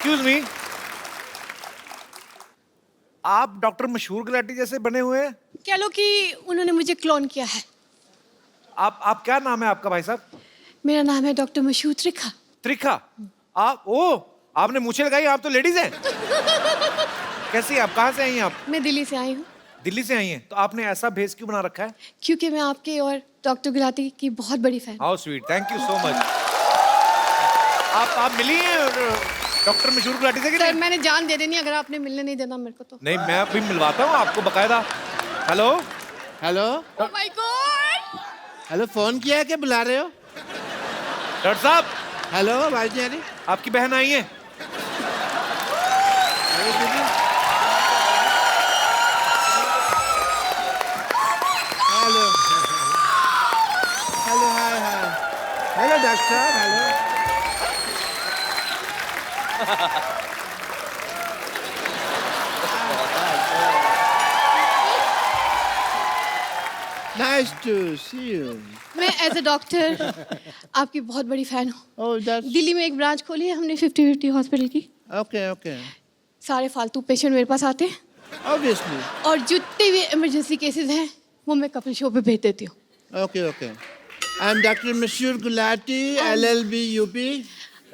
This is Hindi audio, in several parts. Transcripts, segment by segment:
एक्सक्यूज मी, आप डॉक्टर मशहूर गुलाटी जैसे बने हुए हैं। कह लो कि उन्होंने मुझे क्लोन किया है। आप क्या नाम है आपका भाई साहब? मेरा नाम है डॉक्टर मशहूर त्रिखा। त्रिखा। आप आपने मूछें लगाई, आप तो लेडीज हैं। कैसी आप, कहाँ से आई हैं आप? मैं दिल्ली से आई हूँ दिल्ली से आई हैं, तो आपने ऐसा भेस क्यों बना रखा है? क्योंकि मैं आपके और डॉक्टर गुलाटी की बहुत बड़ी fan. How sweet, thank you so much. आप मिली हैं डॉक्टर मशहूर गुलाटी से कि सर नहीं? मैंने जान दे देनी अगर आपने मिलने नहीं देना मेरे को तो। नहीं, मैं अभी मिलवाता हूँ आपको बकायदा। Hello hello oh my God. Hello, phone किया है कि बुला रहे हो? डॉक्टर साहब, हेलो भाई जी। अरे आपकी बहन आई है। दीदी, hello hello, hi hi, hello doctor, hello. Nice to see you. मैं एज अ डॉक्टर आपकी बहुत बड़ी फैन हूँ। ओह दैट्स दिल्ली में एक ब्रांच खोली है हमने 50-50 हॉस्पिटल की। ओके ओके, सारे फालतू पेशेंट मेरे पास आते हैं ऑब्वियसली। और जितने भी इमरजेंसी केसेस हैं वो मैं कपिल शो पे भेज देती हूँ। Okay okay, I am doctor मशहूर Gulati, LLB UP।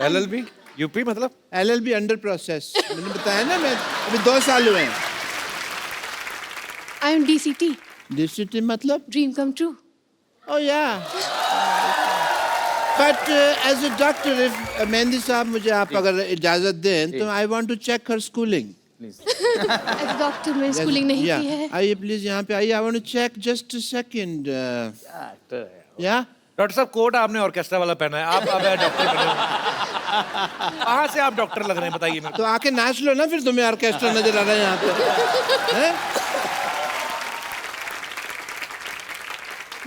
LLB UP मतलब? LLB अंडर प्रोसेस, मैंने बताया ना, मैं अभी 2 साल हुए हैं। आई एम DCT, DCT मतलब? Dream come true. Oh yeah. But as a doctor, if Mehndi साहब मुझे आप अगर इजाजत दें तो I want to check her schooling. As a doctor मैंने स्कूलिंग नहीं की है। आइए प्लीज यहाँ पे आइए, I want to check just a second. Yeah. Doctor साहब, कोट आपने ऑर्केस्ट्रा वाला पहना है, आप अब डॉक्टर बने हो। कहाँ से आप डॉक्टर लग रहे हैं बताइए मेरे तो आके नाच लो ना, फिर तुम्हें ऑर्केस्ट्रा नजर आ रहा है यहाँ पे। हैं?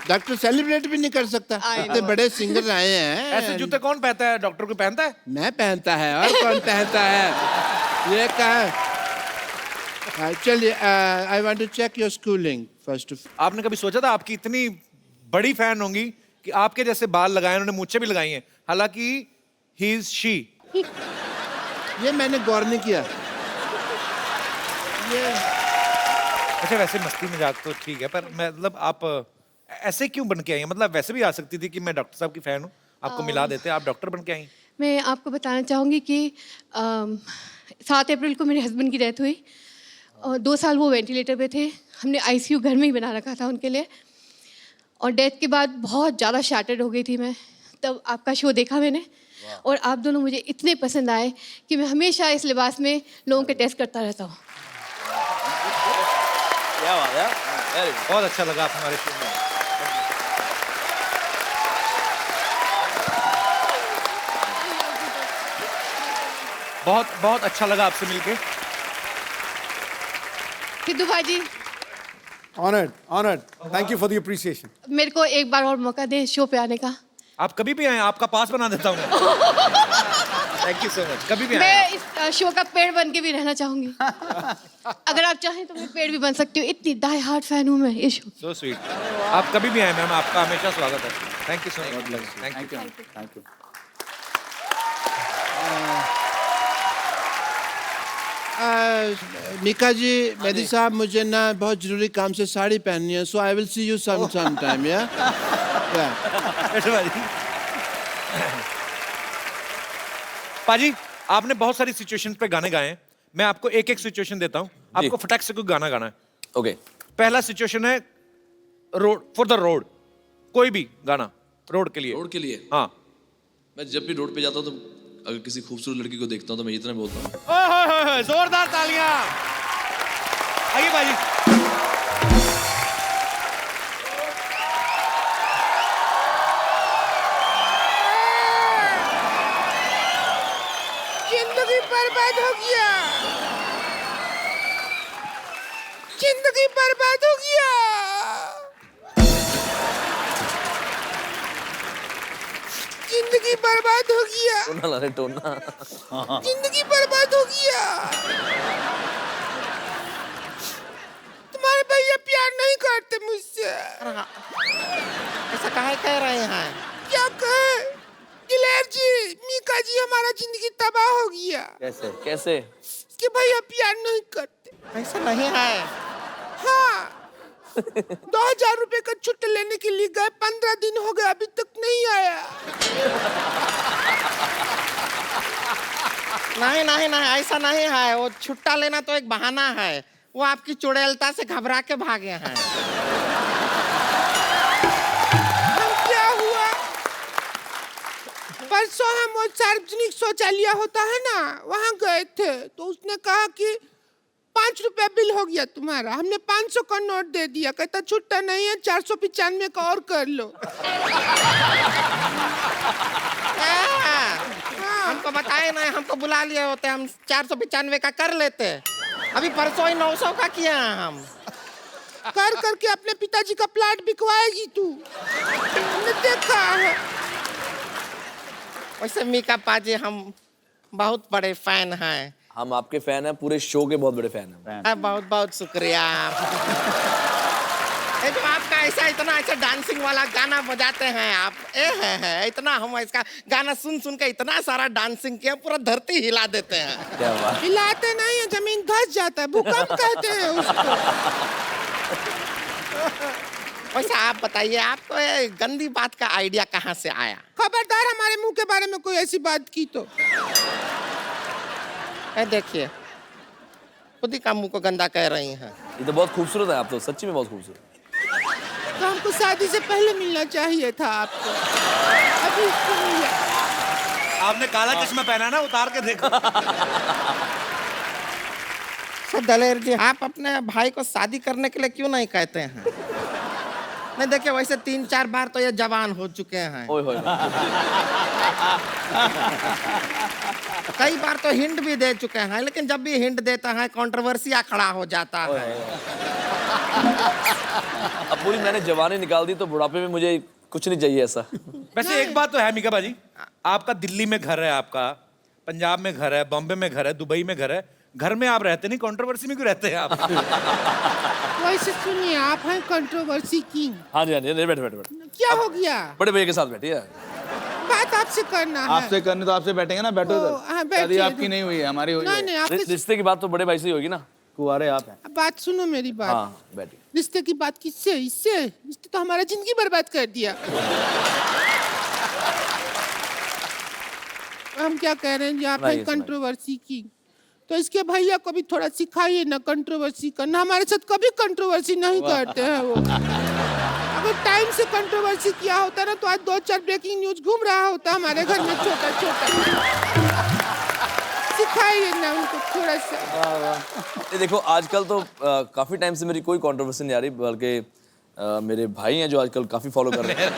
डॉक्टर सेलिब्रेट भी नहीं कर सकता, इतने बड़े सिंगर आए को? हैं। ऐसे जूते कौन पहनता है? डॉक्टर को पहनता है? मैं पहनता है, और कौन पहनता है? ये क्या? चलिए, I want to check your schooling first. आपने कभी सोचा था आपकी इतनी बड़ी फैन होंगी कि आपके जैसे बाल लगाए, उन्होंने मूछें भी लगाई हैं, हालांकि ही इज शी। ये मैंने गौर नहीं किया। ये अच्छा, वैसे मस्ती मजाक तो ठीक है, पर मतलब आप ऐसे क्यों बन के आई हैं? मतलब वैसे भी आ सकती थी कि मैं डॉक्टर साहब की फैन हूँ, आपको मिला देते, आप डॉक्टर बन के आई। मैं आपको बताना चाहूँगी कि 7 अप्रैल को मेरे हस्बैंड की डेथ हुई और 2 साल वो वेंटिलेटर पे थे। हमने ICU घर में ही बना रखा था उनके लिए और डेथ के बाद बहुत ज़्यादा शैटर्ड हो गई थी मैं। तब आपका शो देखा मैंने और आप दोनों मुझे इतने पसंद आए कि मैं हमेशा इस लिबास में लोगों के टेस्ट करता रहता हूँ। क्या बात है, बहुत अच्छा लगा आप हमारे शो में। बहुत बहुत अच्छा लगा आपसे मिलके। सिद्धू भाजी, Honored, honored. Thank you for the appreciation. मेरे को एक बार और मौका दे शो पे आने का। आप कभी भी आए, आपका पास बना देता हूँ। थैंक यू सो मच, कभी भी आए। मैं इस शो का पेड़ बन के भी रहना चाहूँगी। अगर आप चाहें तो मैं पेड़ भी बन सकती हूँ, इतनी डाई हार्ट फैन हूँ मैं इस शो। सो स्वीट, आप कभी भी आए मैम, आपका हमेशा स्वागत है। Thank you so much, thank you. Thank you. Mika ji, Mehndi साहब, मुझे ना बहुत जरूरी काम से साड़ी पहननी है, so I will see you some time. या पाजी, आपने बहुत सारी सिचुएशंस पे गाने गाए हैं, मैं आपको एक एक सिचुएशन देता हूँ, आपको फटाक से कोई गाना गाना है। ओके। पहला सिचुएशन है रोड, फॉर द रोड, कोई भी गाना रोड के लिए। रोड के लिए हाँ। मैं जब भी रोड पे जाता हूँ तो अगर किसी खूबसूरत लड़की को देखता हूँ तो मैं इतना बोलता हूँ, ओए होए होए होए, जोरदार तालियां। आइए बाजी। जिंदगी बर्बाद हो गया, जिंदगी बर्बाद हो गया, जिंदगी बर्बाद हो गया, टोना ला रहे टोना। जिंदगी बर्बाद हो गया। तुम्हारे भैया प्यार नहीं करते मुझसे। ऐसा काहे कह रहे हैं? क्या कहे? दिलेर जी, मीका जी हमारा जिंदगी तबाह हो गया। कैसे कैसे? कि भैया प्यार नहीं करते। ऐसा नहीं है। हाँ 2000 रुपए का छुट्टी लेने के लिए गए, 15 दिन हो गए अभी तक नहीं आया। नहीं नहीं नहीं, ऐसा नहीं है। वो छुट्टा लेना तो एक बहाना है। वो आपकी चुड़ैलता से घबरा के भागे हैं। हम क्या हुआ, परसों हम वो सार्वजनिक शौचालय होता है ना, वहाँ गए थे तो उसने कहा कि 5 रुपया बिल हो गया तुम्हारा। हमने 500 का नोट दे दिया, कहता छुट्टा नहीं है 495 का और कर लो। हमको बताए नहीं, हमको बुला लिए होते, हम 495 का कर लेते। अभी परसों ही 900 का किया हम। कर करके अपने पिताजी का प्लाट बिकवाएगी तू, हमने देखा है। वैसे मीका पाजी हम बहुत बड़े फैन हैं। हम आपके फैन हैं, पूरे शो के बहुत बड़े फैन हैं। बहुत बहुत शुक्रिया। ये जो आपका ऐसा इतना ऐसा डांसिंग वाला गाना बजाते हैं आप, है इतना, हम इसका गाना सुन सुन के इतना सारा डांसिंग किया, पूरा धरती हिला देते हैं। क्या बात। हिलाते नहीं है, जमीन धस जाता है, भूकंप कहते हैं उसको। वैसे आप बताइए, आपको ये गंदी बात का आइडिया कहाँ से आया? खबरदार हमारे मुंह के बारे में कोई ऐसी बात की तो। देखिए खुद ही का मुंह को गंदा कह रही हैं। ये तो बहुत खूबसूरत है, आप तो सच्ची में बहुत खूबसूरत। तो हमको शादी से पहले मिलना चाहिए था आपको, अभी इसको मिला। आपने काला चश्मा पहना ना, उतार के देखो। सर दलेर जी, आप अपने भाई को शादी करने के लिए क्यों नहीं कहते हैं? नहीं देखिए, वैसे 3-4 बार तो ये जवान हो चुके हैं। ओए होए। कई बार तो हिंट भी दे चुके हैं, लेकिन जब भी हिंट देता है कंट्रोवर्सिया खड़ा हो जाता है। अब पूरी मैंने जवानी निकाल दी तो बुढ़ापे में मुझे कुछ नहीं चाहिए ऐसा। वैसे एक बात तो है मीका बाजी, आपका दिल्ली में घर है, आपका पंजाब में घर है, बॉम्बे में घर है, दुबई में घर है, घर में आप रहते नहीं, कंट्रोवर्सी में क्यों रहते हैं आप? वैसे सुनिए, आप हैं कंट्रोवर्सी किंग। हाँ जी हाँ जी, बैठ बैठ बैठ। क्या हो गया? बड़े भैया के साथ बैठिए। बात आपसे करना है। आपसे करने तो आपसे बैठेंगे ना, बैठो हाँ, इधर। बैठिए। शादी आपकी नहीं हुई है, हमारी हुई नहीं है। नहीं, आपके रिश्ते की बात तो बड़े भाई से ही होगी ना। कुंवारे आप हैं। बात सुनो मेरी बात। हाँ बैठिए। रिश्ते की बात किससे? इससे? इसने तो हमारा जिंदगी बर्बाद कर दिया। हम क्या कह रहे हैं, आप हैं कंट्रोवर्सी की, तो इसके भैया को भी थोड़ा सिखाइए ना कंट्रोवर्सी करना। हमारे साथ कभी कंट्रोवर्सी नहीं करते हैं वो। अगर टाइम से कंट्रोवर्सी किया होता ना, तो आज 2-4 ब्रेकिंग न्यूज घूम रहा होता हमारे घर में छोटा छोटा। सिखाइए ना उनको थोड़ा सा। ये देखो आजकल तो काफी टाइम से मेरी कोई कंट्रोवर्सी नहीं आ रही, बल्कि मेरे भाई हैं जो आजकल काफी फॉलो कर रहे हैं।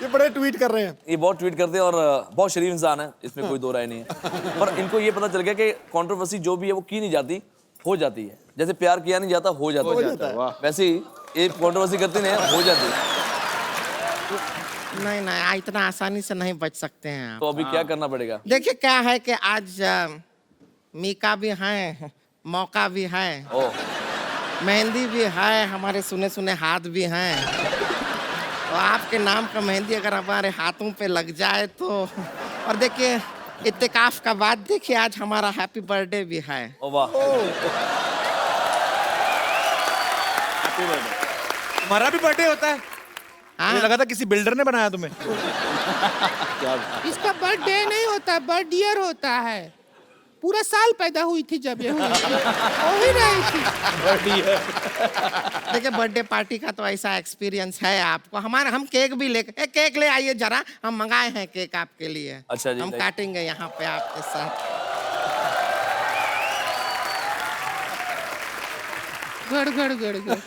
ये बड़े ट्वीट कर रहे हैं। ये बहुत ट्वीट करते हैं और बहुत शरीफ इंसान है, इसमें कोई दो राय नहीं है। पर इनको ये पता चल गया कि कंट्रोवर्सी जो भी है वो की नहीं जाती, हो जाती है। जैसे प्यार किया नहीं जाता, हो जाता है। वैसे ही ये कंट्रोवर्सी करती नहीं है, हो जाती है। नहीं नहीं, इतना आसानी से नहीं बच सकते हैं आप। तो अभी क्या करना पड़ेगा? देखिए क्या है कि आज मीका भी है, मौका भी है, मेहंदी भी है, हमारे सुने सुने हाथ भी हैं। तो आपके नाम का मेहंदी अगर हमारे हाथों पे लग जाए तो, और देखिए इत्तेकाफ का बाद देखिए आज हमारा हैप्पी बर्थडे भी है। ओ वाह, तुम्हारा भी बर्थडे होता है? हाँ? मुझे लगा था किसी बिल्डर ने बनाया तुम्हें। इसका बर्थडे नहीं होता, बर्थ ईयर होता है। पूरा साल पैदा हुई थी जब ये हुई हो ही रही थी। देखिए बर्थडे पार्टी का तो ऐसा एक्सपीरियंस है आपको। हमारे हम केक भी ले, केक ले आइए जरा, हम मंगाए हैं केक आपके लिए। अच्छा जी, हम काटेंगे यहाँ पे आपके साथ। गड़ गड़ गड़ गड़।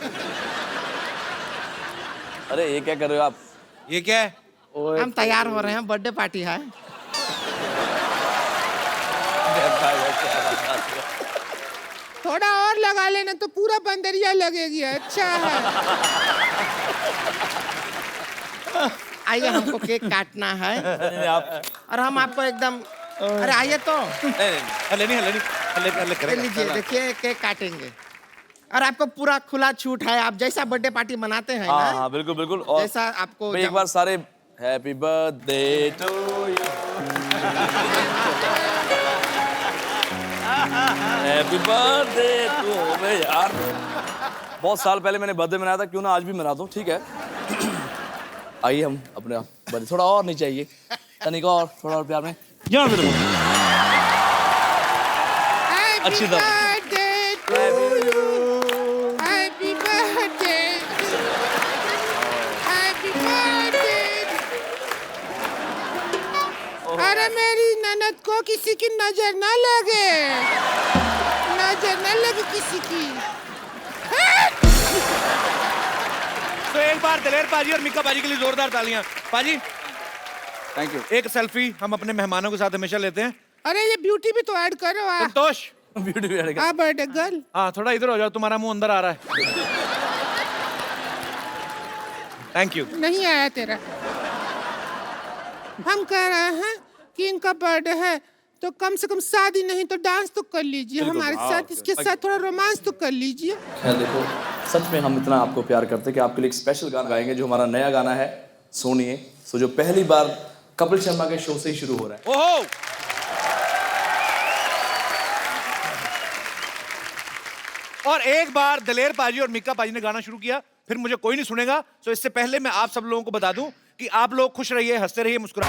अरे ये क्या कर रहे हो आप? ये क्या है? हम तैयार हो रहे हैं, बर्थडे पार्टी है। थोड़ा और लगा लेना तो पूरा बंदरिया लगेगी। अच्छा है। आइए, हमको केक काटना है आप और हम आपको एकदम, अरे आइए तो हले लीजिए, देखिए केक काटेंगे और आपको पूरा खुला छूट है। आप जैसा बर्थडे पार्टी मनाते हैं हाँ ना, हाँ बिल्कुल बिल्कुल। और जैसा आपको एक बार सारे happy birthday to you, happy birthday to मैं यार बहुत साल पहले मैंने बर्थडे मनाया था, क्यों ना आज भी मना दूं, ठीक है। आइए हम अपने बर्थडे थोड़ा और नहीं चाहिए, तनिक और थोड़ा और प्यार में यहाँ पे देखो। अच्छी तरह हैप्पी बर्थडे हैप्पी बर्थडे। अरे मेरी ननद को किसी की नजर ना लगे, नजर ना लगे किसी की। तो एक बार दिलेर पाजी और मिक्का पाजी के लिए जोरदार तालियां। पाजी थैंक यू। एक सेल्फी हम अपने मेहमानों के साथ हमेशा लेते हैं। अरे ये ब्यूटी भी तो ऐड करो। संतोष ब्यूटी भी आएगा। Birthday girl. हाँ थोड़ा इधर हो जाओ, तुम्हारा मुंह अंदर आ रहा है। Thank you. नहीं आया तेरा। हम कह रहे हैं कि इनका बर्थडे है तो कम से कम शादी नहीं तो डांस तो कर लीजिए हमारे साथ, इसके साथ थोड़ा रोमांस तो कर लीजिए। खैर देखो, सच में हम इतना आपको प्यार करते हैं कि आपके लिए एक स्पेशल गाना गाएंगे, जो हमारा नया गाना है सुनिए। सो जो पहली बार कपिल शर्मा के शो से ही शुरू हो रहा है। ओहो और एक बार दिलेर पाजी और मिक्का पाजी ने गाना शुरू किया, फिर मुझे कोई नहीं सुनेगा। तो इससे पहले मैं आप सब लोगों को बता दूं कि आप लोग खुश रहिए, हंसते रहिए, मुस्कुरा।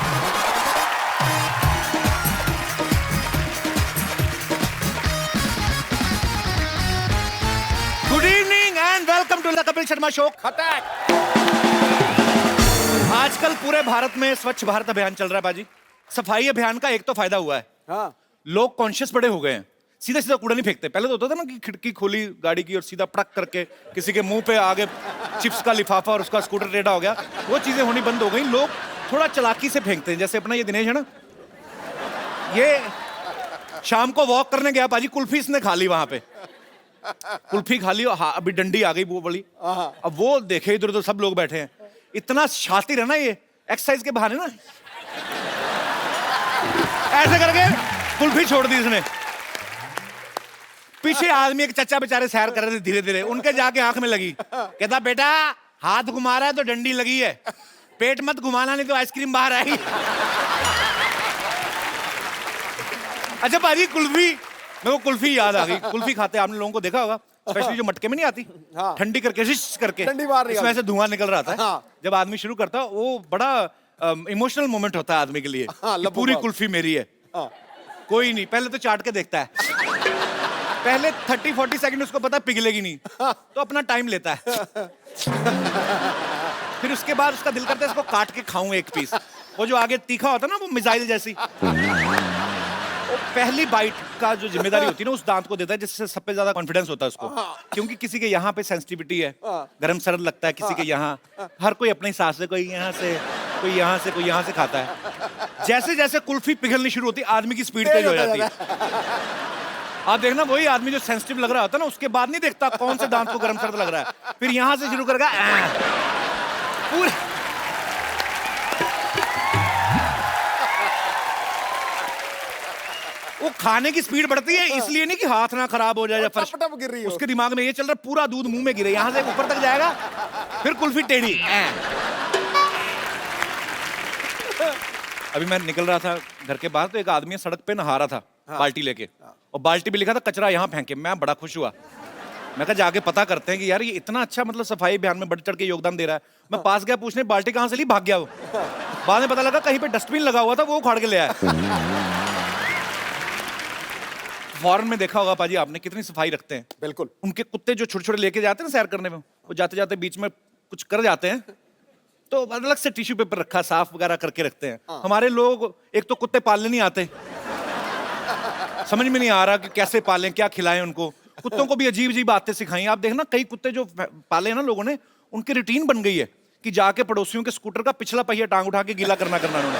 Good evening and welcome to the Kapil Sharma show. खतक आजकल पूरे भारत में स्वच्छ भारत अभियान चल रहा है बाजी। सफाई अभियान का एक तो फायदा हुआ है, हाँ लोग कॉन्शियस बड़े हो गए हैं, सीधा सीधा कूड़ा नहीं फेंकते। पहले तो होता था ना कि खिड़की खोली गाड़ी की और सीधा पटक करके किसी के मुंह पे आगे चिप्स का लिफाफा और उसका स्कूटर टेढ़ा हो गया, वो चीजें होनी बंद हो गई। लोग थोड़ा चालाकी से फेंकते हैं। जैसे अपना ये दिनेश है ना, ये शाम को वॉक करने गया बाजी, कुल्फी इसने खा ली वहां पे, कुल्फी खा ली और हाँ, अभी डंडी आ गई वो बड़ी। अब वो देखे इधर उधर सब लोग बैठे हैं, इतना शातिर है ना ये, एक्सरसाइज के बहाने ना ऐसे करके कुल्फी छोड़ दी इसने। पीछे आदमी एक चचा बेचारे सैर कर रहे थे धीरे धीरे, उनके जाके आंख में लगी, कहता बेटा हाथ घुमा रहा है तो डंडी लगी है, पेट मत घुमाना नहीं तो आइसक्रीम बाहर आएगी। अच्छा बाजी कुल्फी, मेरे को कुल्फी याद आ गई। कुल्फी खाते आपने लोगों को देखा होगा, स्पेशली जो मटके में नहीं आती, हाँ। ठंडी करके शिश करके ठंडी बाहर निकालती। इसमें से धुआं निकल रहा था। हाँ। जब आदमी शुरू करता वो बड़ा इमोशनल मोमेंट होता है आदमी के लिए, हाँ, कि पूरी लबों कुल्फी मेरी है। हाँ। कोई नहीं, पहले तो चाट के देखता है, पहले 30-40 सेकंड उसको पता पिघलेगी नहीं, तो अपना टाइम लेता है। फिर उसके बाद उसका दिल करता है इसको काट के खाऊं एक पीस, वो जो आगे तीखा होता है ना वो मिसाइल जैसी, वो पहली बाइट का जो जिम्मेदारी होती है ना उस दांत को देता है, जिससे सबसे ज्यादा कॉन्फिडेंस होता है उसको। क्योंकि किसी के यहाँ पे सेंसिटिविटी है, गरम सरद लगता है किसी के यहाँ, हर कोई अपने हिसाब से, कोई यहाँ से, कोई यहाँ से, कोई यहाँ से खाता है। जैसे जैसे कुल्फी पिघलनी शुरू होती है आदमी की स्पीड तेज हो जाती है। आप देखना वही आदमी जो सेंसिटिव लग रहा होता है ना, उसके बाद नहीं देखता कौन से दांत को गरम सर्द लग रहा है, फिर यहां से शुरू करेगा पूरे। वो खाने की स्पीड बढ़ती है, इसलिए नहीं कि हाथ ना खराब हो जाए या फर्श, टप गिर रही हो। उसके दिमाग में ये चल रहा है पूरा दूध मुंह में गिरे, यहां से ऊपर तक जाएगा, फिर कुल्फी टेढ़ी। अभी मैं निकल रहा था घर के बाहर, तो एक आदमी सड़क पे नहा रहा था बाल्टी लेके, और बाल्टी पे लिखा था कचरा यहाँ फेंके। मैं बड़ा खुश हुआ, मैं कहा जाके पता करते हैं कि यार ये इतना अच्छा मतलब सफाई अभियान में बढ़ चढ़ के योगदान दे रहा है। मैं पास गया पूछने बाल्टी कहाँ से ली, भाग गया वो। बाद में पता लगा कहीं पे डस्टबिन लगा हुआ था, वो उखाड़ के ले आया। फॉरेन में देखा होगा पाजी आपने कितनी सफाई रखते हैं। बिल्कुल। उनके कुत्ते जो छोटे छोटे लेके जाते हैं ना सैर करने में, वो जाते जाते बीच में कुछ कर जाते हैं तो अलग से टिश्यू पेपर रखा साफ वगैरह करके रखते हैं। हमारे लोग एक तो कुत्ते पालने नहीं आते, समझ में नहीं आ रहा कि कैसे पालें, क्या खिलाएं उनको। कुत्तों को भी अजीब अजीब बातें सिखाई। आप देखना कई कुत्ते जो पाले हैं ना लोगों ने, उनकी रूटीन बन गई है कि जाके पड़ोसियों के स्कूटर का पिछला पहिया टांग उठा के गीला करना उन्होंने।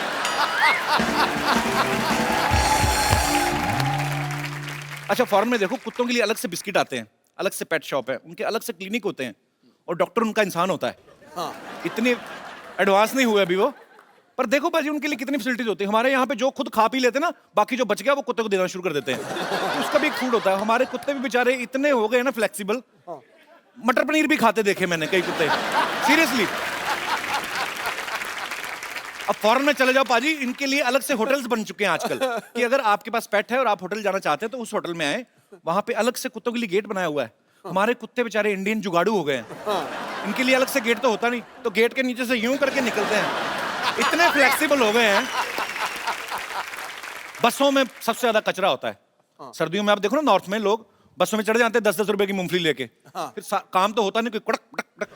अच्छा फॉरेन में देखो कुत्तों के लिए अलग से बिस्किट आते हैं, अलग से पेट शॉप है, उनके अलग से क्लिनिक होते हैं, और डॉक्टर उनका इंसान होता है। इतने एडवांस नहीं हुए अभी वो, पर देखो बाजी उनके लिए कितनी फैसिलिटीज होती है। हमारे यहाँ पे जो खुद खा पी लेते हैं ना, बाकी जो बच गया वो कुत्ते को देना शुरू कर देते हैं, तो उसका भी एक फूड होता है। हमारे कुत्ते भी बेचारे इतने हो गए ना फ्लेक्सिबल, मटर पनीर भी खाते देखे मैंने कई कुत्ते, सीरियसली। अब फॉरेन में चले जाओ पाजी, इनके लिए अलग से होटल्स बन चुके हैं आजकल कि अगर आपके पास पेट है और आप होटल जाना चाहते हैं तो उस होटल में आए, वहां पे अलग से कुत्तों के लिए गेट बनाया हुआ है। हमारे कुत्ते बेचारे इंडियन जुगाड़ू हो गए हैं, इनके लिए अलग से गेट तो होता नहीं, तो गेट के नीचे से यूं करके निकलते हैं, इतने फ्लेक्सिबल हो गए हैं। बसों में सबसे ज्यादा कचरा होता है सर्दियों में, आप देखो ना नॉर्थ में लोग बसों में चढ़ जाते हैं 10-10 रुपए की मूंगफली लेके, फिर काम तो होता नहीं, कोई कड़क कड़क कड़क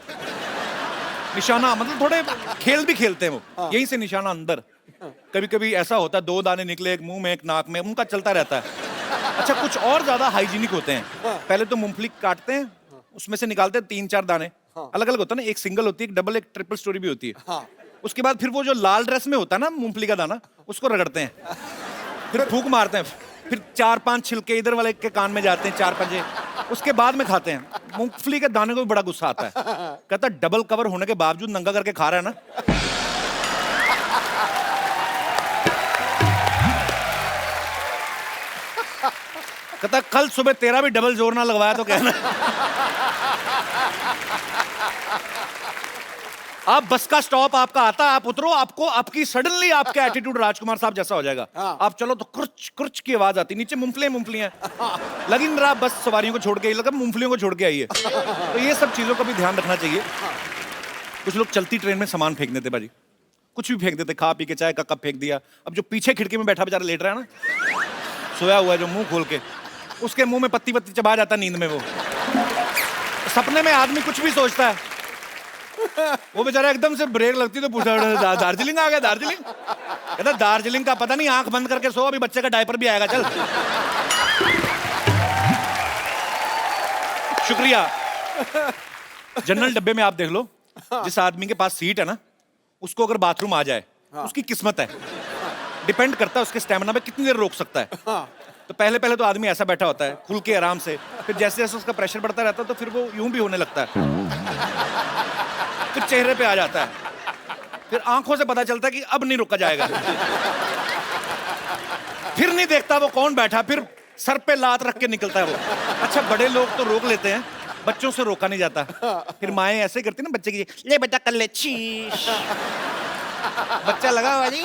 निशाना, मतलब थोड़े खेल भी खेलते हैं वो, यहीं से निशाना अंदर। कभी कभी ऐसा होता है 2 दाने निकले, एक मुंह में एक नाक में, उनका चलता रहता है। अच्छा, कुछ और ज्यादा हाइजीनिक होते हैं, पहले तो मूंगफली काटते हैं, उसमें से निकालते हैं 3-4 दाने, अलग अलग होता है ना, एक सिंगल होती है, एक डबल, एक ट्रिपल स्टोरी भी होती है। उसके बाद फिर वो जो लाल ड्रेस में होता है ना मूंगफली का दाना, उसको रगड़ते हैं, फिर फूंक मारते हैं, फिर 4-5 छिलके इधर वाले के कान में जाते हैं, 4 पंजे, उसके बाद में खाते हैं। मूंगफली के दाने को भी बड़ा गुस्सा आता है, कहता है डबल कवर होने के बावजूद नंगा करके खा रहा है ना। कहता है कल सुबह तेरा भी डबल जोर ना लगवाया तो कहना। आप बस का स्टॉप आपका आता है, आप उतरो, आपको आपकी सडनली आपका एटीट्यूड राजकुमार साहब जैसा हो जाएगा। आप चलो तो कुर्च कुर्च की आवाज आती, नीचे मूंगफलियां लगिन रहा, बस सवारियों को छोड़ के, लगा मूंगफलियों को छोड़ के आइए। तो ये सब चीजों का भी ध्यान रखना चाहिए। कुछ लोग चलती ट्रेन में सामान फेंक देते बाजी, कुछ भी फेंक देते, खा पी के चाय का कप फेंक दिया। अब जो पीछे खिड़की में बैठा बेचारा लेट रहा है ना, सोया हुआ है जो मुंह खोल के, उसके मुंह में पत्ती पत्ती चबा जाता नींद में। वो सपने में आदमी कुछ भी सोचता है, वो बेचारा एकदम से ब्रेक लगती तो पूछा दार्जिलिंग आ गया, दार्जिलिंग? कहता दार्जिलिंग का पता नहीं, आंख बंद करके सो, अभी बच्चे का डायपर भी आएगा, चल। शुक्रिया। जनरल डब्बे में आप देख लो, जिस आदमी के पास सीट है ना, उसको अगर बाथरूम आ जाए, उसकी किस्मत है, डिपेंड करता है उसके स्टेमिना पे कितनी देर रोक सकता है। तो पहले पहले तो आदमी ऐसा बैठा होता है खुल के आराम से, फिर जैसे जैसे उसका प्रेशर बढ़ता रहता है तो फिर वो यूं भी होने लगता है, फिर चेहरे पे आ जाता है, फिर आंखों से पता चलता है कि अब नहीं रुका जाएगा, फिर नहीं देखता वो कौन बैठा, फिर सर पे लात रख के निकलता है वो। अच्छा, बड़े लोग तो रोक लेते हैं, बच्चों से रोका नहीं जाता। फिर माएं ऐसे करती ना बच्चे की, ले बेटा कर ले, शीश, बच्चा लगा हुआ जी।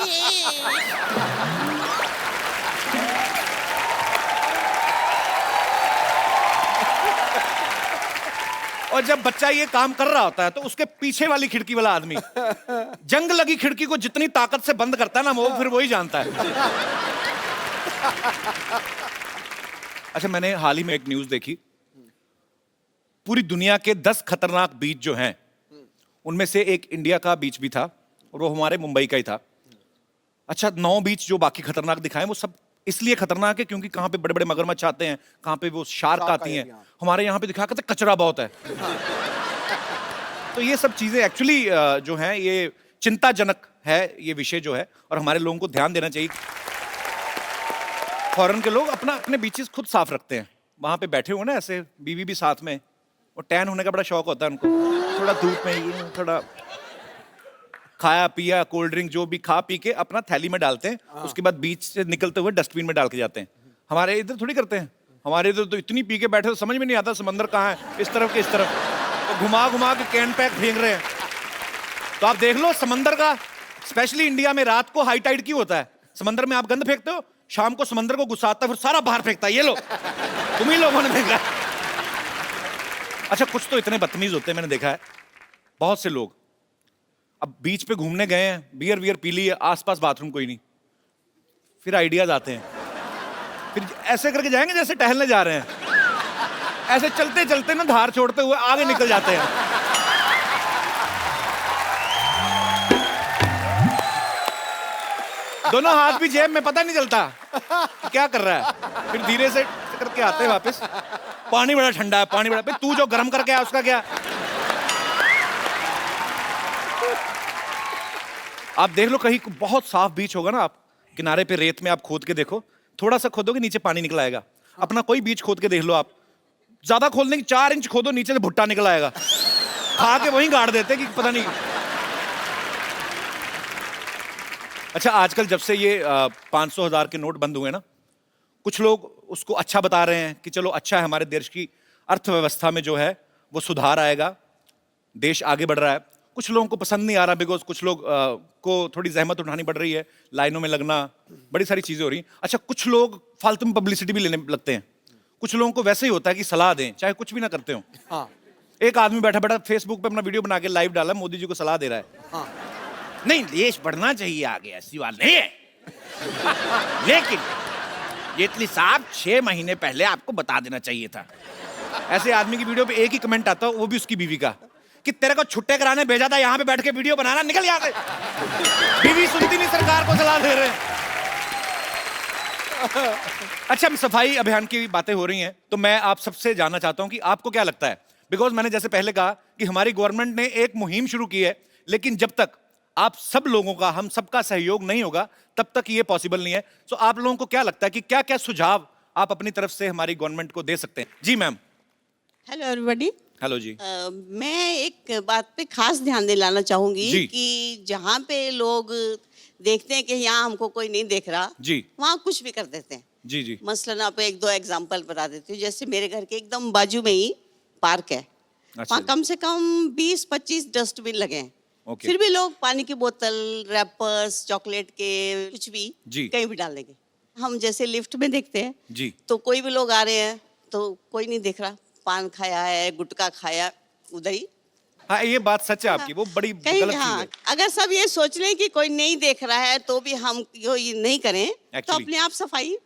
और जब बच्चा ये काम कर रहा होता है तो उसके पीछे वाली खिड़की वाला आदमी जंग लगी खिड़की को जितनी ताकत से बंद करता है ना, वो फिर वही जानता है। अच्छा, मैंने हाल ही में एक न्यूज देखी, पूरी दुनिया के 10 खतरनाक बीच जो हैं, उनमें से एक इंडिया का बीच भी था और वो हमारे मुंबई का ही था। अच्छा, 9 बीच जो बाकी खतरनाक दिखाए वो सब इसलिए खतरनाक है क्योंकि कहां पे बड़े बड़े मगरमच्छ आते हैं, कहां पे वो शार्क आती हैं। हमारे यहाँ पे दिखा करते कचरा बहुत है। तो ये सब चीजें एक्चुअली जो हैं, ये चिंताजनक है ये विषय जो है, और हमारे लोगों को ध्यान देना चाहिए। फॉरेन के लोग अपने बीचेस खुद साफ रखते हैं, वहां पे बैठे हुए ना ऐसे, बीवी भी साथ में, और टैन होने का बड़ा शौक होता है उनको, थोड़ा धूप में ये थोड़ा खाया पिया, कोल्ड ड्रिंक जो भी खा पी के अपना थैली में डालते हैं, उसके बाद बीच से निकलते हुए डस्टबिन में डाल के जाते हैं। हमारे इधर थोड़ी करते हैं, हमारे इधर तो इतनी पी के बैठे तो समझ में नहीं आता समंदर कहाँ है, इस तरफ के इस तरफ, तो घुमा घुमा के कैन पैक फेंक रहे हैं। तो आप देख लो समंदर का, स्पेशली इंडिया में रात को हाई टाइड क्यों होता है? समंदर में आप गंद फेंकते हो, शाम को समंदर को गुस्सा आता है, फिर सारा बाहर फेंकता है, ये लो तुम ही लोगों ने फेंका। अच्छा, कुछ तो इतने बदतमीज होते हैं, मैंने देखा है बहुत से लोग। अब बीच पे घूमने गए हैं, बियर वियर पी ली है, आसपास बाथरूम कोई नहीं, फिर आइडियाज आते हैं, फिर ऐसे करके जाएंगे जैसे टहलने जा रहे हैं, ऐसे चलते चलते ना धार छोड़ते हुए आगे निकल जाते हैं। दोनों हाथ भी जेब में, पता नहीं चलता कि क्या कर रहा है, फिर धीरे से करके आते हैं वापस। पानी बड़ा ठंडा है, पानी बड़ा, तू जो गर्म करके आया उसका क्या? आप देख लो कहीं बहुत साफ बीच होगा ना, आप किनारे पे रेत में आप खोद के देखो, थोड़ा सा खोदोगे नीचे पानी निकल आएगा। अपना कोई बीच खोद के देख लो आप, ज्यादा खोदने की 4 इंच खोदो, नीचे से भुट्टा निकल आएगा, खा के वहीं गाड़ देते कि पता नहीं। अच्छा, आजकल जब से ये 500,000 के नोट बंद हुए ना, कुछ लोग उसको अच्छा बता रहे हैं कि चलो अच्छा है, हमारे देश की अर्थव्यवस्था में जो है वो सुधार आएगा, देश आगे बढ़ रहा है। कुछ लोगों को पसंद नहीं आ रहा बिकॉज कुछ लोग को थोड़ी जहमत उठानी पड़ रही है, लाइनों में लगना, बड़ी सारी चीजें हो रही। अच्छा, कुछ लोग फालतू में पब्लिसिटी भी लेने लगते हैं। कुछ लोगों को वैसे ही होता है कि सलाह दें, चाहे कुछ भी ना करते हो। हाँ। एक आदमी बैठा बैठा फेसबुक पे अपना वीडियो बना के लाइव डाला, मोदी जी को सलाह दे रहा है। हाँ। नहीं, देश बढ़ना चाहिए आगे, ऐसी बात नहीं है। लेकिन जेटली साहब 6 महीने पहले आपको बता देना चाहिए था। ऐसे आदमी की वीडियो पे एक ही कमेंट आता, वो भी उसकी बीवी का, कि तेरे को छुट्टे कराने भेजा था, यहाँ पे बैठ के वीडियो बनाना, निकल यहाँ से। बीवी सुनती नहीं, सरकार को सलाह दे रहे हैं। अच्छा, सफाई अभियान की बातें हो रही हैं, तो मैं आप सबसे जानना चाहता हूं कि आपको क्या लगता है, बिकॉज मैंने जैसे पहले कहा कि हमारी गवर्नमेंट ने एक मुहिम शुरू की है, लेकिन जब तक आप सब लोगों का, हम सबका सहयोग नहीं होगा, तब तक ये पॉसिबल नहीं है। तो आप लोगों को क्या लगता है कि क्या क्या सुझाव आप अपनी तरफ से हमारी गवर्नमेंट को दे सकते हैं? जी मैम। Hello everybody. हेलो जी। मैं एक बात पे खास ध्यान दिलाना चाहूंगी कि जहाँ पे लोग देखते हैं कि यहाँ हमको कोई नहीं देख रहा जी, वहाँ कुछ भी कर देते हैं। जी जी। मसलन आप 1-2 एग्जांपल बता देती हूँ। जैसे मेरे घर के एकदम बाजू में ही पार्क है, अच्छा वहाँ कम से कम 20-25 डस्टबिन लगे हैं। ओके। फिर भी लोग पानी की बोतल, रैपर्स, चॉकलेट के कुछ भी जी। कहीं भी डाल देंगे। हम जैसे लिफ्ट में देखते हैं जी, तो कोई भी लोग आ रहे हैं तो कोई नहीं देख रहा, पान खाया है, गुटखा खाया, उधर ही। हाँ, ये बात सच है आपकी, वो बड़ी कहीं गलत हाँ, चीज है। अगर सब ये सोच लें कि कोई नहीं देख रहा है तो भी हम ये नहीं करें, तो Actually। अपने आप सफाई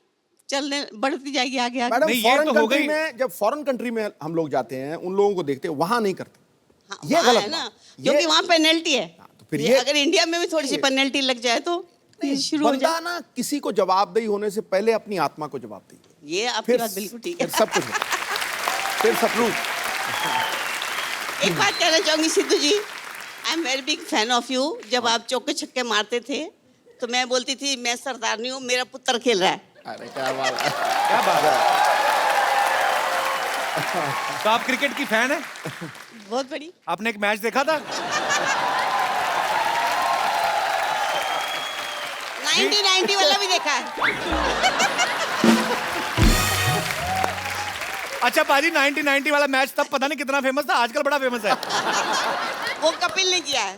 चलने बढ़ती जाएगी आगे आगे। मैडम, नहीं, ये फॉरेन तो हो कंट्री गई। में, जब फॉरेन कंट्री में हम लोग जाते हैं, उन लोगों को देखते हैं, वहां नहीं करते। हाँ, ये वहाँ गलत है ना, बात। क्योंकि ये- वहाँ पेनल्टी है। तो फिर ये ये- अगर इंडिया में भी थोड़ी सी पेनल्टी लग जाए तो शुरू हो बंदा जाए। ना किसी को जवाबदेही होने से पहले अपनी आत्मा को जवाबदेही करे। ये आपकी बात बिल्कुल ठीक है। फिर सब कुछ होता है। फिर सब कुछ। एक बात कहना चाहूंगी Sidhu ji, I am very big fan of you. जब आप चौके छक्के मारते थे तो मैं बोलती थी मैं सरदारनी हूँ, मेरा पुत्र खेल रहा है। अरे क्या बात है। क्या बात है। तो आप क्रिकेट की फैन है? बहुत बड़ी। आपने एक मैच देखा था? 1990 वाला भी देखा है। अच्छा पाजी, 1990 वाला मैच तब पता नहीं कितना फेमस था, आजकल बड़ा फेमस है। वो कपिल ने किया है।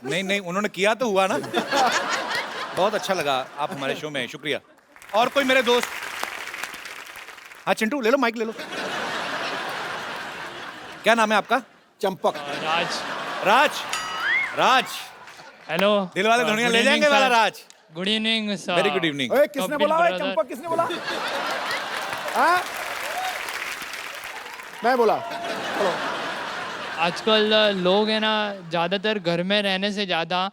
नहीं नहीं, उन्होंने किया तो हुआ ना। बहुत अच्छा लगा आप हमारे शो में, शुक्रिया। और कोई मेरे दोस्त? हाँ चिंटू, ले लो माइक, ले लो। क्या नाम है आपका? चंपक। राज। राज। राज, हेलो। दिल वाले दुनिया ले जाएंगे वाला Raj. Good evening sir. Very good evening. ओए, किसने कपिल बोला? ओए, brother। चंपक किसने बोला? हाँ? मैं बोला। चलो। आजकल लोग है ना ज़्यादातर घर में रहने से ज़्यादा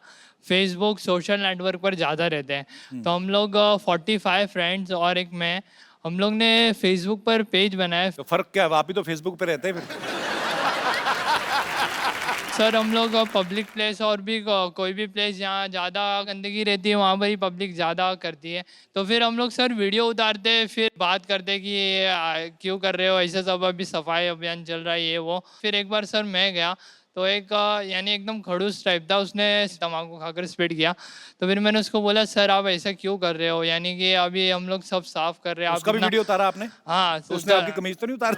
फेसबुक सोशल नेटवर्क पर ज़्यादा रहते हैं। तो हम लोग 45 फ्रेंड्स और एक मैं, हम लोग ने फेसबुक पर पेज बनाया। तो फर्क क्या है, आप ही तो फेसबुक पे रहते हैं फिर। सर हम लोग पब्लिक प्लेस और भी कोई भी प्लेस जहाँ ज़्यादा गंदगी रहती है वहाँ पर ही पब्लिक ज़्यादा करती है। तो फिर हम लोग सर वीडियो उतारते, फिर बात करते कि ये क्यों कर रहे हो ऐसे, सब अभी सफाई अभियान चल रहा है ये वो। फिर एक बार सर मैं गया तो एक यानी एकदम खड़ूस टाइप था, उसने तम्बाकू खाकर स्पिट किया। तो फिर मैंने उसको बोला सर आप ऐसा क्यों कर रहे हो, यानी कि अभी हम लोग सब साफ कर रहे हैं। उसका भी वीडियो उतारा आपने? हाँ। तो उसने आपकी कमीज तो नहीं उतारी?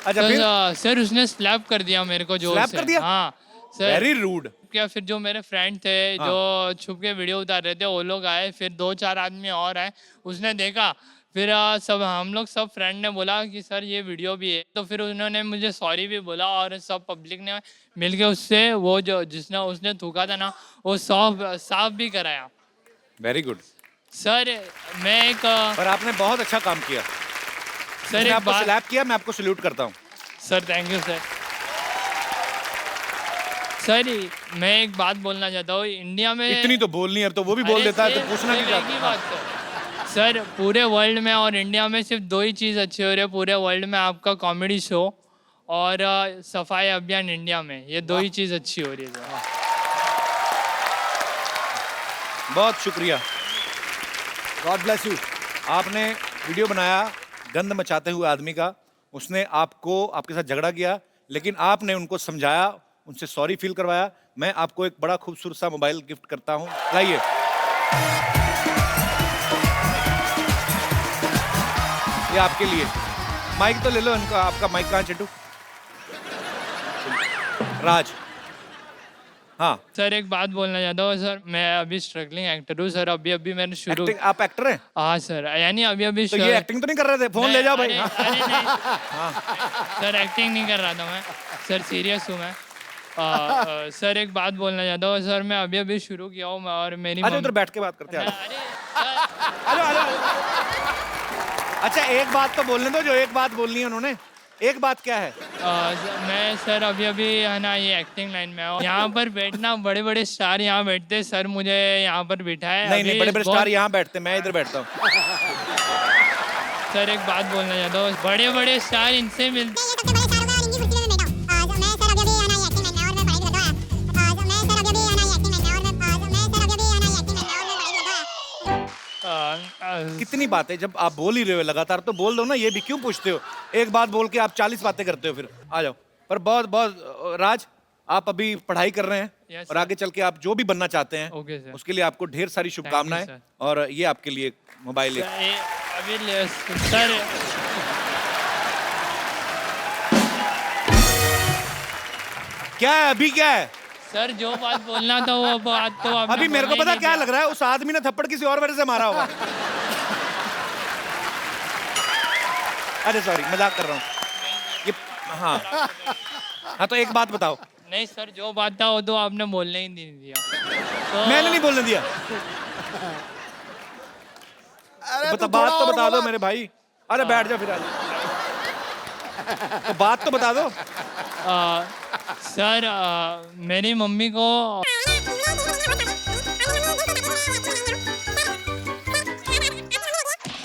अच्छा फिर? सर उसने स्लैप कर दिया मेरे को, जोर स्लैप से। कर दिया? हाँ सर। Very rude. क्या फिर जो मेरे फ्रेंड थे जो छुप के वीडियो उतार रहे थे वो लोग आए, फिर 2-4 आदमी और आए, उसने देखा, फिर सब हम लोग सब फ्रेंड ने बोला कि सर ये वीडियो भी है। तो फिर उन्होंने मुझे सॉरी भी बोला और सब पब्लिक ने मिलके उससे वो जो जिसने उसने थूका था ना वो साफ भी कराया। वेरी गुड सर मैं एक पर आपने बहुत अच्छा काम किया सर, मैंने एक आपको बात स्लैप किया, मैं आपको सल्यूट करता हूँ। Sir thank you sir. Sir मैं एक बात बोलना चाहता हूँ, इंडिया में इतनी तो बोलनी है, अब तो वो भी बोल अरे देता है, तो सिर्फ- पूछना सिर्फ नहीं एक ही चाहता। बात सर, पूरे वर्ल्ड में और इंडिया में सिर्फ 2 ही चीज़ अच्छी हो रही है पूरे वर्ल्ड में, आपका कॉमेडी शो और सफाई अभियान इंडिया में, ये 2 ही चीज़ अच्छी हो रही है। बहुत शुक्रिया, गॉड ब्लेस यू। आपने वीडियो बनाया गंद मचाते हुए आदमी का, उसने आपको आपके साथ झगड़ा किया, लेकिन आपने उनको समझाया, उनसे सॉरी फील करवाया। मैं आपको एक बड़ा खूबसूरत सा मोबाइल गिफ्ट करता हूँ, लाइए। ये आपके लिए। माइक तो ले लो इनका, आपका माइक कहाँ चिंटू? राज। हाँ सर एक बात बोलना चाहता हूँ सर, मैं अभी स्ट्रगलिंग एक्टर हूँ सर, अभी अभी मैंने शुरू। एक्टिंग, आप एक्टर हैं? हाँ सर, यानी अभी अभी तो ये एक्टिंग तो नहीं कर रहे थे? फोन ले जाओ भाई। अरे नहीं सर, एक्टिंग नहीं कर रहा था मैं सर, सीरियस हूँ मैं। सर एक बात बोलना चाहता हूँ सर, मैं अभी अभी शुरू किया हूँ और मेरी अच्छा उधर बैठ के बात करते हैं। अरे सर, हेलो। अच्छा एक बात तो बोलने दो, जो एक बात बोलनी है उन्होंने। एक बात क्या है? मैं सर अभी अभी है ना ये एक्टिंग लाइन में हूँ। यहाँ पर बैठना, बड़े बड़े स्टार यहाँ बैठते, सर मुझे यहाँ पर बिठाए। नहीं नहीं, बड़े बड़े स्टार यहाँ बैठते, मैं इधर बैठता हूँ। सर एक बात बोलना चाहता हूँ, बड़े बड़े स्टार इनसे मिलते। कितनी बातें, जब आप बोल ही रहे हो लगातार तो बोल दो ना, ये भी क्यों पूछते हो? एक बात बोल के आप 40 बातें करते हो फिर। आ जाओ। पर बहुत बहुत राज, आप अभी पढ़ाई कर रहे हैं Yes, और आगे चल के आप जो भी बनना चाहते हैं Okay, sir. उसके लिए आपको ढेर सारी शुभकामनाएं। sir. और ये आपके लिए मोबाइल है। अभी सर क्या है अभी, क्या है सर, जो बात बोलना था वो बात तो आपने अभी? मेरे को बोलना ही पता नहीं क्या दिया। लग रहा है, उस आदमी ने थप्पड़ किसी और वजह से मारा होगा। अरे सॉरी, मजाक कर रहा हूँ ये। हाँ हाँ, तो एक बात बताओ। नहीं सर, जो बात था वो तो आपने बोलने ही नहीं दिया। तो मैंने नहीं बोलने दिया। बात तो बता दो मेरे भाई। अरे बैठ जाओ फिर, आ जाओ। तो बात तो बता दो। सर मेरी मम्मी को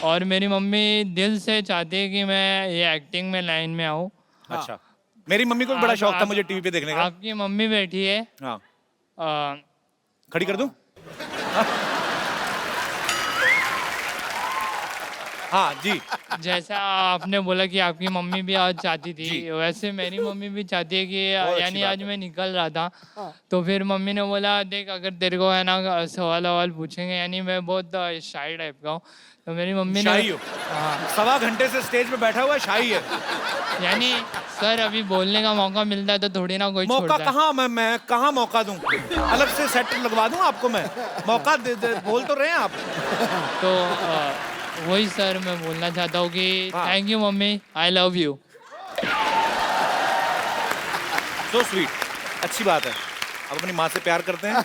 और मेरी मम्मी दिल से चाहती है कि मैं ये एक्टिंग में लाइन में आऊँ। अच्छा, मेरी मम्मी को भी बड़ा शौक था मुझे टीवी पे देखने का। आपकी मम्मी बैठी है। हाँ, आ, खड़ी कर दूं? हाँ जी। जैसा आपने बोला कि आपकी मम्मी भी आज चाहती थी, वैसे मेरी मम्मी भी चाहती है कि यानी आज मैं निकल रहा था तो फिर मम्मी ने बोला देख, अगर तेरे को है ना सवाल पूछेंगे, यानी मैं बहुत शाई टाइप का हूँ, तो मेरी मम्मी ने। शाही हो? सवा घंटे से स्टेज पे बैठा हुआ है, शाही है। यानी सर अभी बोलने का मौका मिलता है तो थोड़ी ना कोई मौका छोड़ता है। कहाँ, मैं कहाँ मौका दूं? अलग से सेट लगवा दूं आपको मैं? मौका दे, बोल तो रहे हैं आप। तो वही सर मैं बोलना चाहता हूँ कि thank you mummy, I love you. So sweet, अच्छी बात है। आप अपनी माँ से प्यार करते हैं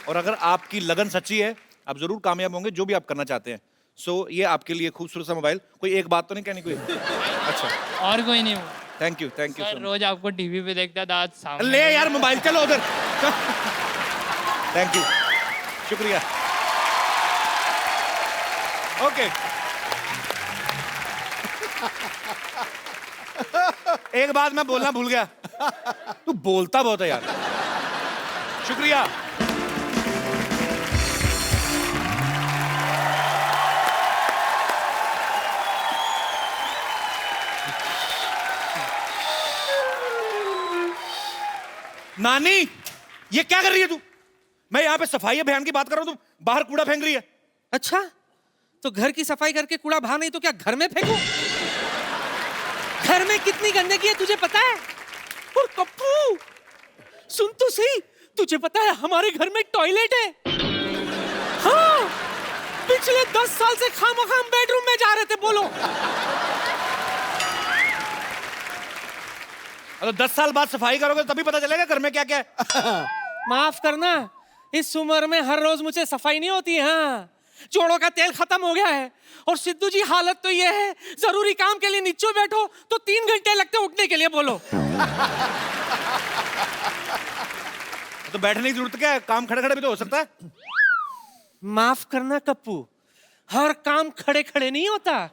और अगर आपकी लगन सच्ची है आप जरूर कामयाब होंगे जो भी आप करना चाहते हैं। सो ये आपके लिए खूबसूरत सा मोबाइल। कोई एक बात तो नहीं कहनी कोई? अच्छा, और कोई नहीं। थैंक यू सर रोज आपको टीवी पे देखता था, आज सामने। ले यार मोबाइल, चलो उधर। थैंक यू, शुक्रिया। ओके, एक बात मैं बोलना भूल गया, तू बोलता बहुत है यार। शुक्रिया। नानी, ये क्या कर रही है तू? मैं यहाँ पे सफाई अभियान की बात कर रहा हूँ, तू बाहर कूड़ा फेंक रही है। अच्छा, तो घर की सफाई करके कूड़ा बाहर नहीं तो क्या घर में फेंकूं? घर में कितनी गंदगी है तुझे पता है? और कप्पू, सुन तो सही, तुझे पता है हमारे घर में टॉयलेट है? हाँ, पिछले 10 साल से खामखाम बेडरूम में जा रहे थे। बोलो, अगर 10 साल बाद सफाई करोगे तभी पता चलेगा घर में क्या क्या है। माफ करना, इस उम्र में हर रोज मुझे सफाई नहीं होती है। हाँ, जोड़ों का तेल खत्म हो गया है। और सिद्धू जी, हालत तो ये है, जरूरी काम के लिए नीचे बैठो तो 3 घंटे लगते उठने के लिए। बोलो, तो बैठने की जरूरत क्या है? काम खड़े खड़े भी तो हो सकता है। माफ करना कप्पू, हर काम खड़े खड़े नहीं होता।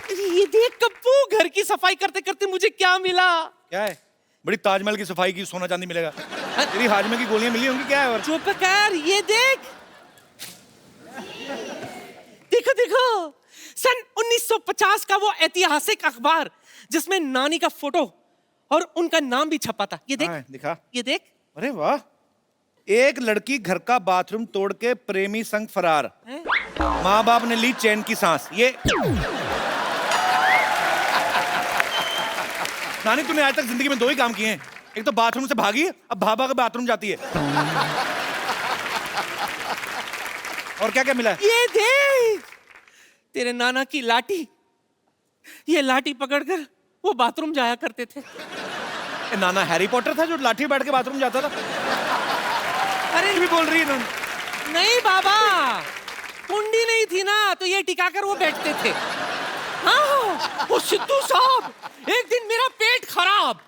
ये देख कप्पू, घर की सफाई करते करते मुझे क्या मिला। क्या है? बड़ी ताजमहल की सफाई की, सोना चांदी मिलेगा। तेरी हाजमे की गोलियां मिली होंगी, क्या है? और चुप कर, ये देख, देखो देखो, सन 1950 का वो ऐतिहासिक अखबार जिसमें नानी का फोटो और उनका नाम भी छपा था। ये देख, दिखा, ये देख। अरे वाह, एक लड़की घर का बाथरूम तोड़ के प्रेमी संग फरार, माँ बाप ने ली चैन की सांस। ये नानी तूने आज तक जिंदगी में 2 ही काम किए हैं, एक तो बाथरूम से भागी, अब भागा के बाथरूम जाती है। और क्या क्या मिला है? ये देख, तेरे नाना की लाठी। ये लाठी पकड़कर वो बाथरूम जाया करते थे। ए, नाना हैरी पॉटर था जो लाठी बैठ के बाथरूम जाता था? अरे भी बोल रही है नानी। नहीं बाबा, कुंडी नहीं थी ना, तो ये टिकाकर वो बैठते थे। हाँ, वो सिद्धू साहब, एक दिन मेरा पेट खराब,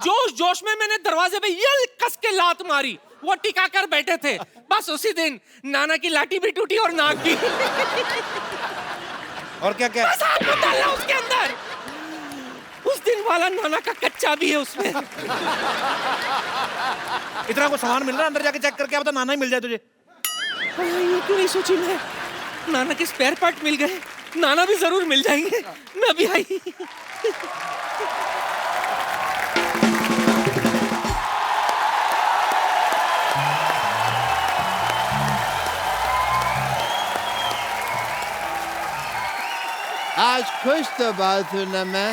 जोश जोश में मैंने दरवाजे पे यल कस के लात मारी, वो टिकाकर बैठे थे। बस उसी दिन नाना की लाठी भी टूटी और नाक भी। और क्या क्या? बस हाथ मत डालना उसके अंदर। उस दिन वाला नाना का कच्चा भी है उसमें। इतना को सामान मिल रहा है, अंदर जाके चेक करके बता, नाना ही मिल जाए तुझे। ये क्यों नहीं सोची मैं? नाना के स्पेयर पार्ट मिल गए, नाना भी जरूर मिल जाएंगे। मैं भी आई। आज खुश तो बहुत हूं ना मैं।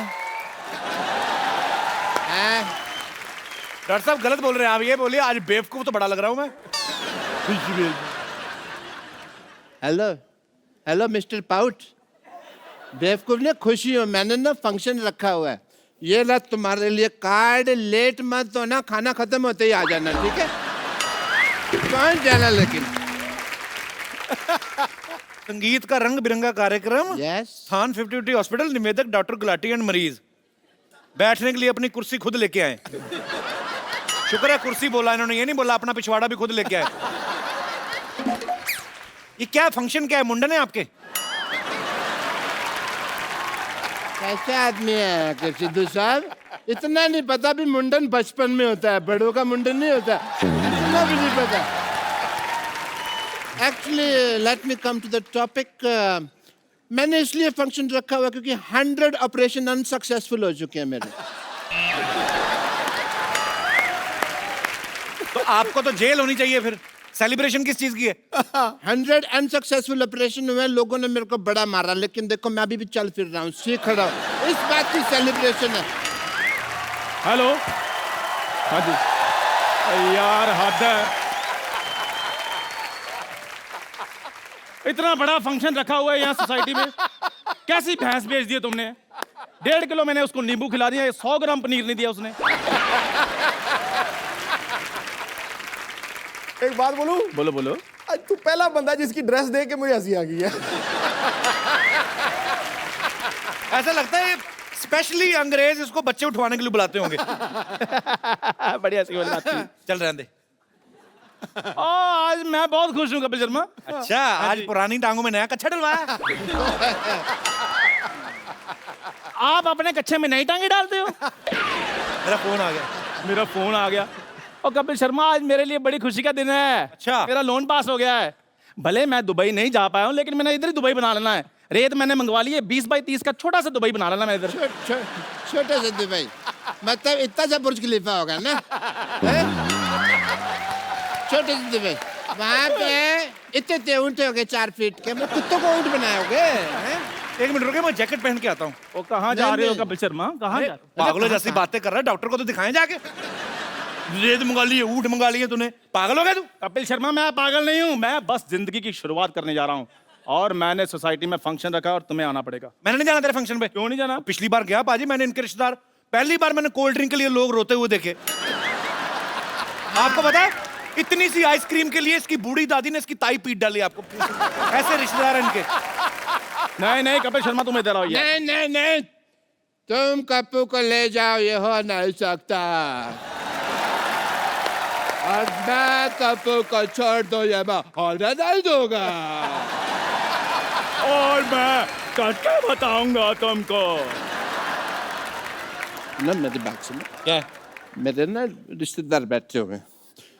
डॉक्टर साहब गलत बोल रहे हैं आप, ये बोलिए आज बेवकूफ तो बड़ा लग रहा हूं मैं। हेलो हेलो मिस्टर पाउट, बेवकूफ ने खुशी हो, मैंने ना फंक्शन रखा हुआ है, ये ला तुम्हारे लिए कार्ड, लेट मत तो ना, खाना खत्म होते ही आ जाना, ठीक है? कौन जाना लेकिन? संगीत का रंग बिरंगा कार्यक्रम, यस। स्थान 50 हॉस्पिटल, निवेदक डॉक्टर गुलाटी एंड मरीज। बैठने के लिए अपनी कुर्सी खुद लेके आए। शुक्र है कुर्सी बोला इन्होंने, ये नहीं बोला अपना पिछवाड़ा भी खुद लेके आए। ये क्या फंक्शन, क्या है, मुंडन है आपके? कैसा आदमी है कि सिद्धू साहब, इतना नहीं पता भी मुंडन बचपन में होता है, बड़ों का मुंडन नहीं होता, इतना भी नहीं पता। Actually let me come to the topic. मैंने इसलिए फंक्शन रखा हुआ क्योंकि 100 ऑपरेशन अनसक्सेसफुल हो चुके हैं मेरे। तो आपको तो जेल होनी चाहिए फिर, सेलिब्रेशन किस चीज की है? 100 अनसक्सेसफुल ऑपरेशन हुए, लोगों ने मेरे को बड़ा मारा, लेकिन देखो मैं अभी भी चल फिर रहा हूँ, सीख खड़ा हूँ, इस बात की सेलिब्रेशन है। हेलो, हाँ जी। यार हद है, इतना बड़ा फंक्शन रखा हुआ है यहाँ सोसाइटी में, कैसी भैंस बेच दी है तुमने? 1.5 किलो मैंने उसको नींबू खिला दिया, 100 ग्राम पनीर नहीं दिया उसने। एक बात बोलूं? बोलो बोलो। आज तू पहला बंदा जिसकी ड्रेस देख के मुझे हंसी आ गई है। ऐसा लगता है स्पेशली अंग्रेज इसको बच्चे उठवाने के लिए बुलाते होंगे। बढ़िया सी वाली बात थी। चल रहने दे। आज मैं बहुत खुश हूँ कपिल शर्मा। अच्छा, आज पुरानी टांगों में नया कच्छा डलवाया? आप अपने कच्छे में नई टांगे डालते हो? मेरा फोन आ गया। मेरा फोन आ गया। और कपिल शर्मा आज मेरे लिए बड़ी खुशी का दिन है। अच्छा। मेरा लोन पास हो गया है। भले मैं दुबई नहीं जा पाया हूँ, लेकिन मैंने इधर ही दुबई बना लेना है। रेत मैंने मंगवा ली है, 20 बाई 30 का छोटा सा दुबई बना लेना मैं इधर। छोटा सा दुबई मतलब इतना सा बुर्ज खलीफा होगा ना? छोटे से दुबई, वहाँ पे इतने ऊँट हो गए 4 फीट के, मैं कुत्तों को ऊँट बनाओगे? एक मिनट रुके, मैं जैकेट पहन के आता हूँ। वो कहाँ जा रहे हो कपिल शर्मा? कहाँ जा? पागलों जैसी बातें कर रहा है, डॉक्टर को तो दिखाएं जाके। रेत मंगा ली है, ऊँट मंगा लिए तूने, पागल हो गया तू? कपिल शर्मा मैं पागल नहीं हूँ, मैं बस जिंदगी की शुरुआत करने जा रहा हूँ और मैंने सोसाइटी में फंक्शन रखा और तुम्हें आना पड़ेगा। मैंने नहीं जाना तेरे फंक्शन पे। क्यों नहीं जाना? पिछली बार गया पाजी, मैंने इनके रिश्तेदार, पहली बार मैंने कोल्ड ड्रिंक के लिए लोग रोते हुए देखे। आपको पता है इतनी सी आइसक्रीम के लिए इसकी बूढ़ी दादी ने इसकी ताई पीट डाली। आपको ऐसे रिश्तेदार हैं इनके। नहीं नहीं कपिल शर्मा तुम इधर आओ। नहीं नहीं नहीं, तुम कप्पू को ले जाओ, ये हो नहीं सकता। और मैं कप्पू को छोड़ दो, ये मैं होने नहीं दूंगा। और मैं करके बताऊंगा तुमको। ना मेरी बात सुनो। क्या? मेरे ना रिश्तेदार बैठे हुए हैं,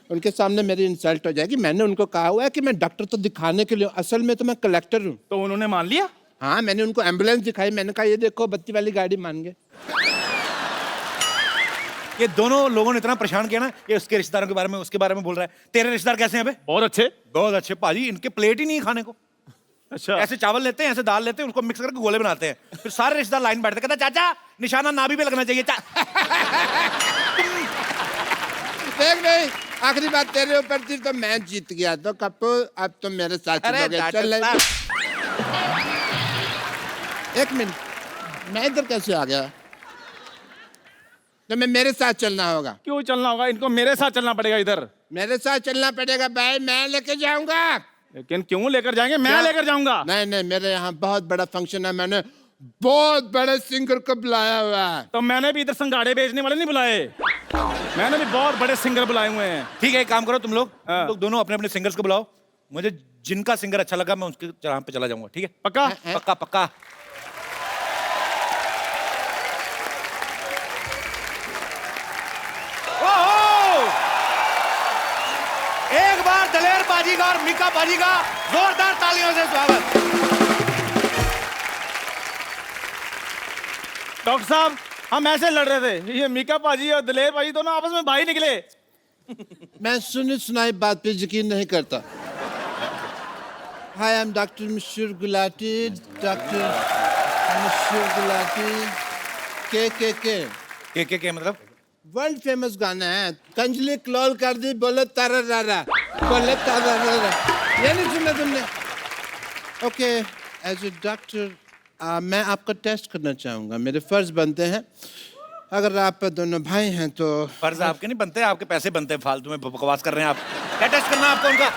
उनके सामने मेरी इंसल्ट हो जाएगी। मैंने उनको कहा हुआ है कि मैं डॉक्टर तो दिखाने के लिए, असल में तो मैं कलेक्टर हूँ। तो उन्होंने मान लिया? हाँ, मैंने उनको एम्बुलेंस दिखाई, मैंने कहा ये देखो बत्ती वाली गाड़ी, मान गए। ये दोनों लोगों ने इतना परेशान किया ना, ये उसके रिश्तेदारों के बारे में, उसके बारे में बोल रहा है। तेरे रिश्तेदार कैसे हैं बे? बहुत अच्छे। बहुत अच्छे पाजी, इनके प्लेट ही नहीं है खाने को। अच्छा। ऐसे चावल लेते हैं, ऐसे दाल लेते हैं, उसको मिक्स करके गोले बनाते हैं। फिर सारे रिश्तेदार लाइन बैठते, कहते हैं चाचा निशाना नाभि पे लगना चाहिए। देख नहीं, आखिरी बात तेरे ऊपर थी तो मैं जीत गया। तो कप्पू अब तुम मेरे साथ चलोगे? चल ले। एक मिनट, मैं इधर कैसे आ गया? तो मैं मेरे साथ चलना होगा। क्यों चलना होगा? इनको मेरे साथ चलना पड़ेगा इधर। मेरे साथ चलना पड़ेगा भाई, मैं लेके जाऊंगा। लेकिन क्यों लेकर जाएंगे? मैं लेकर जाऊंगा। नहीं नहीं, मेरे यहाँ बहुत बड़ा फंक्शन है, मैंने बहुत बड़े सिंगर को बुलाया हुआ है। तो मैंने भी इधर संगाड़े बेचने वाले नहीं बुलाए, मैंने भी बहुत बड़े सिंगर बुलाए हुए हैं। ठीक है, एक काम करो तुम लोग दोनों अपने अपने सिंगर्स को बुलाओ। मुझे जिनका सिंगर अच्छा लगा मैं उसके चढ़ान पे चला जाऊंगा। ठीक है? पक्का? पक्का पक्का। एक बार दलेर बाजी का और मीका बाजी का जोरदार तालियों से स्वागत। डॉक्टर साहब, हम ऐसे लड़ रहे थे, ये मीका पाजी और दलेर पाजी दोनों आपस में भाई निकले। मैं सुनी सुनाई बात पे यकीन नहीं करता। Hi, I am doctor Mishra Gulati, doctor Mishra Gulati. के मतलब वर्ल्ड फेमस गाना है। कंजली क्लोल कर दी, बोले तारा रारा, बोले तारा रारा। ये नहीं सुना तुमने? ओके, एज ए डॉक्टर मैं आपका टेस्ट करना चाहूँगा, मेरे फर्ज बनते हैं। अगर आप दोनों भाई हैं तो फर्ज आपके नहीं बनते, आपके पैसे बनते हैं। फालतू में बकवास कर रहे हैं आप। क्या टेस्ट करना है आपको उनका?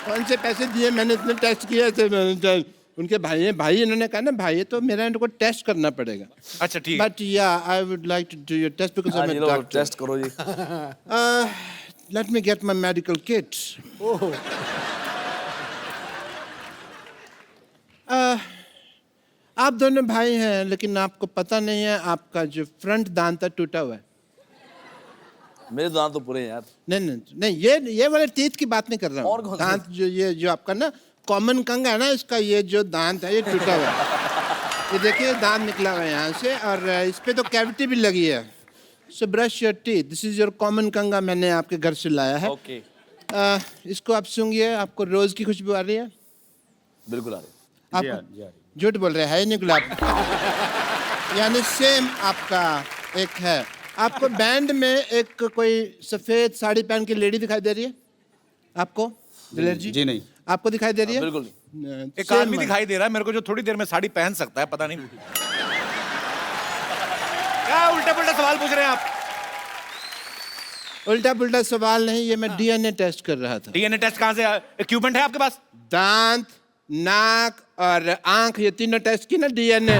कौन से पैसे दिए? मैंने इतने टेस्ट किए थे। उनके भाई हैं, भाई इन्होंने कहा ना भाई, तो मेरा इनको टेस्ट करना पड़ेगा। अच्छा ठीक है। But yeah I would like to do your test because I am a doctor. Test करो जी। Let me get my medical kit. आप दोनों भाई हैं, लेकिन आपको पता नहीं है आपका जो फ्रंट दांत है टूटा हुआ है। मेरे दांत तो पूरे हैं यार। नहीं नहीं नहीं, ये वाले टीथ की बात नहीं कर रहा हूँ। दांत जो ये जो आपका ना कॉमन कंग है ना, इसका ये जो दांत है ये टूटा हुआ है। ये देखिए दांत निकला हुआ है यहाँ से, और इस पे तो कैविटी भी लगी है। So brush your teeth, this is your common कंगा, मैंने आपके घर से लाया है। ओके। इसको आप सूंघिए, आपको रोज की खुशबू आ रही है? बिल्कुल आ रही है। आप झूठ बोल रहे हैं, नहीं गुलाब। यानी सेम आपका एक है। आपको बैंड में एक कोई सफेद साड़ी पहन के लेडी दिखाई दे रही है आपको? दिलेर जी? जी नहीं। आपको दिखाई दे रही है? बिल्कुल। एक आदमी दिखाई दे रहा है मेरे को जो थोड़ी देर में साड़ी पहन सकता है, पता नहीं क्या उल्टे पुल्टे सवाल पूछ रहे हैं आप। उल्टा पुल्टा सवाल नहीं, ये मैं डीएनए टेस्ट कर रहा था। डीएनए टेस्ट कहाँ से? इक्विपमेंट है आपके पास? दांत, नाक और आंख, ये तीनों टेस्ट की ना डीएनए।